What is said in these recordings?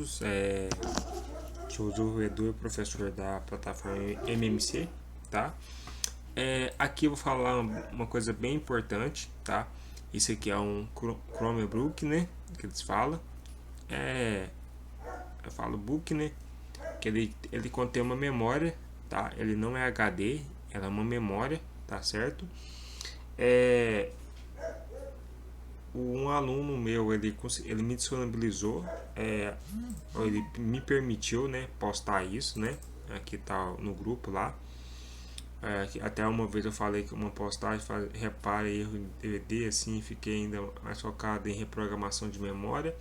todos. Sou desenvolvedor e professor da plataforma MMC, tá? Aqui eu vou falar uma coisa bem importante, tá? Isso aqui é um Chromebook, né? Que eles falam. Eu falo book, né? Que ele contém uma memória, tá? Ele não é HD, ela é uma memória, tá certo? Um aluno meu, ele me disponibilizou, ele me permitiu, né, postar isso, né? Aqui tá no grupo lá. Até uma vez eu falei que uma postagem repara erro em DVD, assim, fiquei ainda mais focado em reprogramação de memória.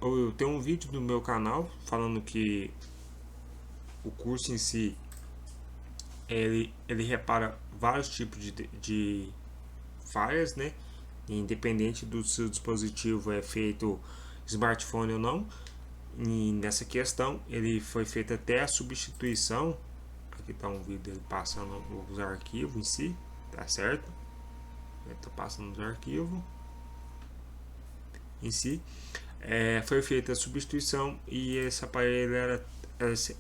Eu tenho um vídeo no meu canal falando que o curso em si ele repara vários tipos de falhas, né? Independente do seu dispositivo é feito smartphone ou não. E nessa questão ele foi feita até a substituição. Aqui está um vídeo dele passando os arquivos em si, tá certo? Ele está passando os arquivos em si. Foi feita a substituição e esse aparelho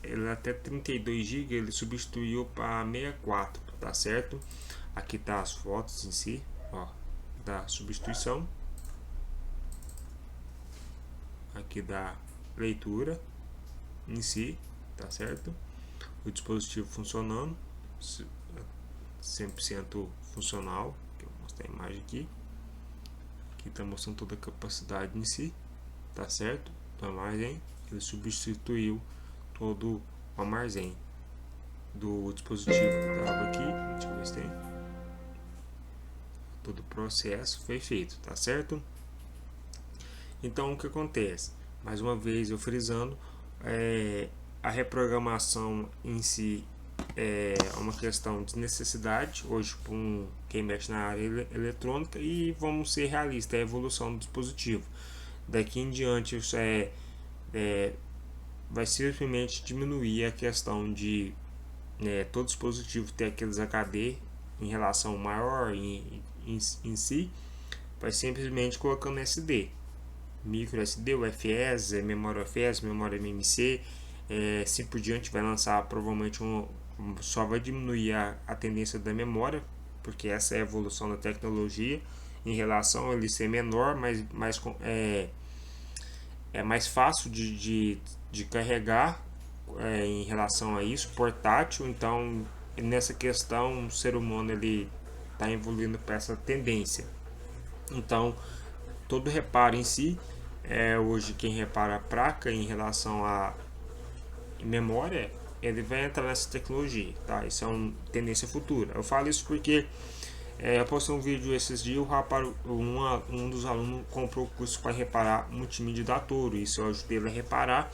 ele até 32 GB, ele substituiu para 64, tá certo? Aqui tá as fotos em si, ó, da substituição. Aqui da leitura em si, tá certo? O dispositivo funcionando 100% funcional, que eu vou mostrar a imagem aqui. Aqui está mostrando toda a capacidade em si, tá certo? Do armazém, ele substituiu todo o armazém do dispositivo que estava aqui. Deixa eu ver se tem. Todo o processo foi feito, tá certo? Então o que acontece? Mais uma vez eu frisando, a reprogramação em si é uma questão de necessidade hoje para quem mexe na área eletrônica, e vamos ser realistas, é a evolução do dispositivo. Daqui em diante isso vai simplesmente diminuir a questão de todo dispositivo ter aqueles HD em relação maior em si, vai simplesmente colocando SD, micro SD, UFS, memória UFS, memória MMC, assim por diante. Vai lançar provavelmente só vai diminuir a tendência da memória, porque essa é a evolução da tecnologia em relação a ele ser menor, mas é mais fácil de carregar em relação a isso, portátil. Então nessa questão o ser humano ele está evoluindo para essa tendência. Então todo reparo em si, hoje quem repara a placa em relação a memória, ele vai entrar nessa tecnologia, tá? Isso é uma tendência futura. Eu falo isso porque eu postei um vídeo esses dias, um dos alunos comprou o curso para reparar multimídia da Toro, isso eu ajudei ele a reparar.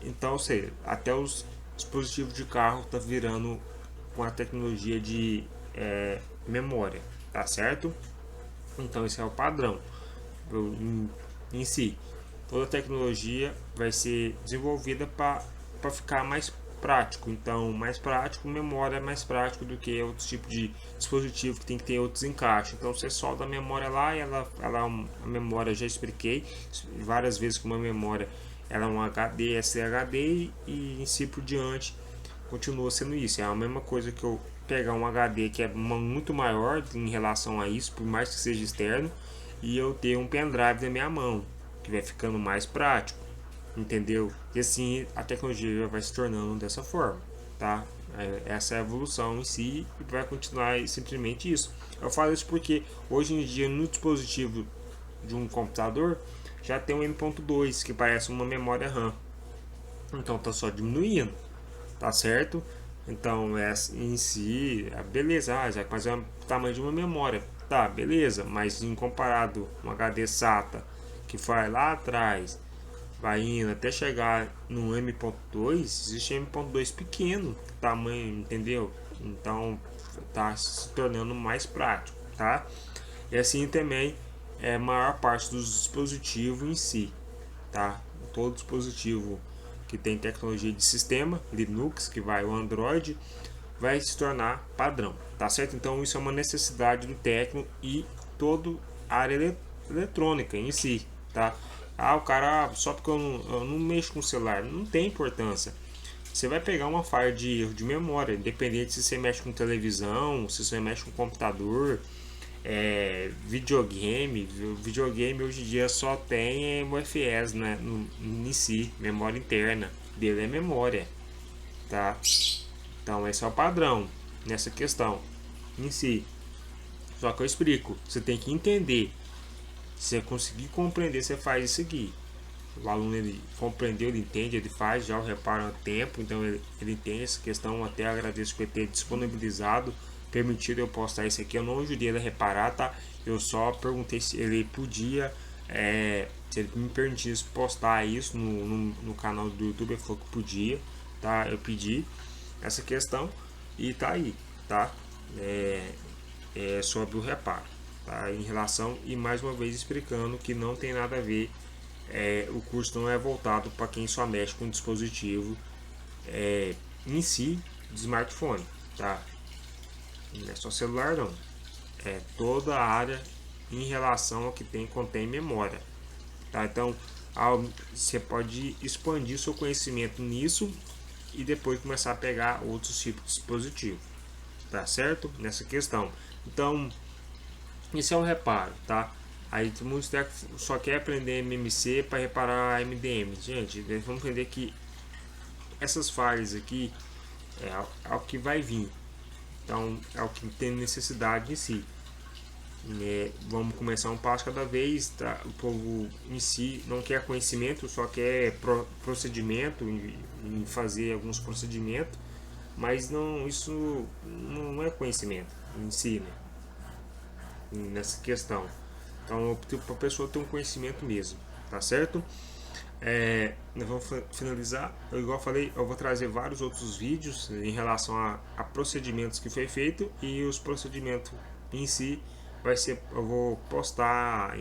Então, ou seja, até os dispositivos de carro tá virando com a tecnologia de memória, tá certo? Então esse é o padrão em si. Toda a tecnologia vai ser desenvolvida para ficar mais prático. Então, mais prático, memória é mais prático do que outros tipos de dispositivo que tem que ter outros encaixes. Então, você solda a memória lá e a memória, já expliquei várias vezes que uma memória ela é um HD, SHD, e em si por diante continua sendo isso. É a mesma coisa que eu pegar um HD que é muito maior em relação a isso, por mais que seja externo, e eu ter um pendrive na minha mão, que vai ficando mais prático, entendeu? E assim a tecnologia vai se tornando dessa forma, tá? Essa é a evolução em si, e vai continuar simplesmente isso. Eu falo isso porque hoje em dia no dispositivo de um computador já tem um M.2 que parece uma memória RAM, então tá só diminuindo, tá certo? Então em si, beleza, mas é o tamanho de uma memória, tá, beleza, mas em comparado um HD SATA que vai lá atrás, vai indo até chegar no M.2, existe M.2 pequeno tamanho, entendeu? Então tá se tornando mais prático, tá? E assim também a maior parte dos dispositivos em si, tá? Todo dispositivo que tem tecnologia de sistema, Linux, que vai o Android, vai se tornar padrão, tá certo? Então isso é uma necessidade do técnico e toda a área eletrônica em si, tá? Ah, o cara, só porque eu não mexo com o celular, não tem importância. Você vai pegar uma falha de erro de memória, independente se você mexe com televisão, se você mexe com computador, videogame. Videogame hoje em dia só tem UFS, né, em si, memória interna. Dele é memória, tá? Então esse é o padrão nessa questão em si. Só que eu explico, você tem que entender. Se você conseguir compreender, você faz isso aqui. O aluno ele compreendeu, ele entende, ele faz já o reparo a tempo, então ele entende essa questão. Até agradeço por ter disponibilizado, permitido eu postar isso aqui. Eu não ajudei ele a reparar, tá? Eu só perguntei se ele podia, se ele me permitisse postar isso no canal do YouTube. Ele falou que podia, tá? Eu pedi essa questão e tá aí, tá? Sobre o reparo, tá? Em relação, e mais uma vez explicando que não tem nada a ver, o curso não é voltado para quem só mexe com dispositivo em si de smartphone, tá? Não é só celular não, é toda a área em relação ao que contém memória, tá? Então você pode expandir seu conhecimento nisso e depois começar a pegar outros tipos de dispositivo, tá certo? Nessa questão. Então, isso é um reparo, tá? Aí muitos só quer aprender MMC para reparar MDM. Gente, vamos entender que essas falhas aqui é o que vai vir. Então, é o que tem necessidade em si. Vamos começar um passo cada vez, tá? O povo em si não quer conhecimento, só quer procedimento, em fazer alguns procedimentos, mas não, isso não é conhecimento em si, né? Nessa questão. Então, para a pessoa ter um conhecimento mesmo, tá certo? Nós vamos finalizar. Igual eu falei, eu vou trazer vários outros vídeos em relação a procedimentos que foi feito, e os procedimentos em si eu vou postar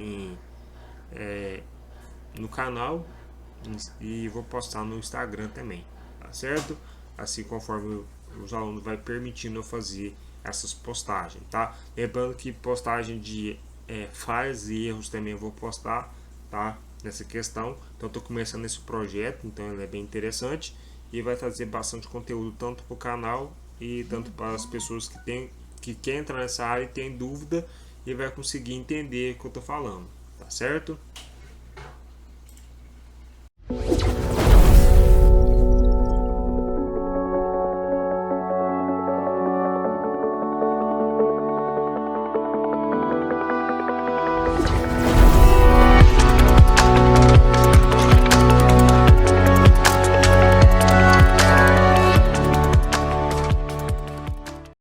no canal e vou postar no Instagram também, tá certo? Assim conforme os alunos vai permitindo eu fazer essas postagens, tá? Lembrando que postagem de falhas e erros também eu vou postar, tá? Nessa questão. Então estou começando esse projeto, então ele é bem interessante e vai trazer bastante conteúdo tanto para o canal e tanto para as pessoas que quer entrar nessa área e tem dúvida e vai conseguir entender o que eu estou falando, tá certo?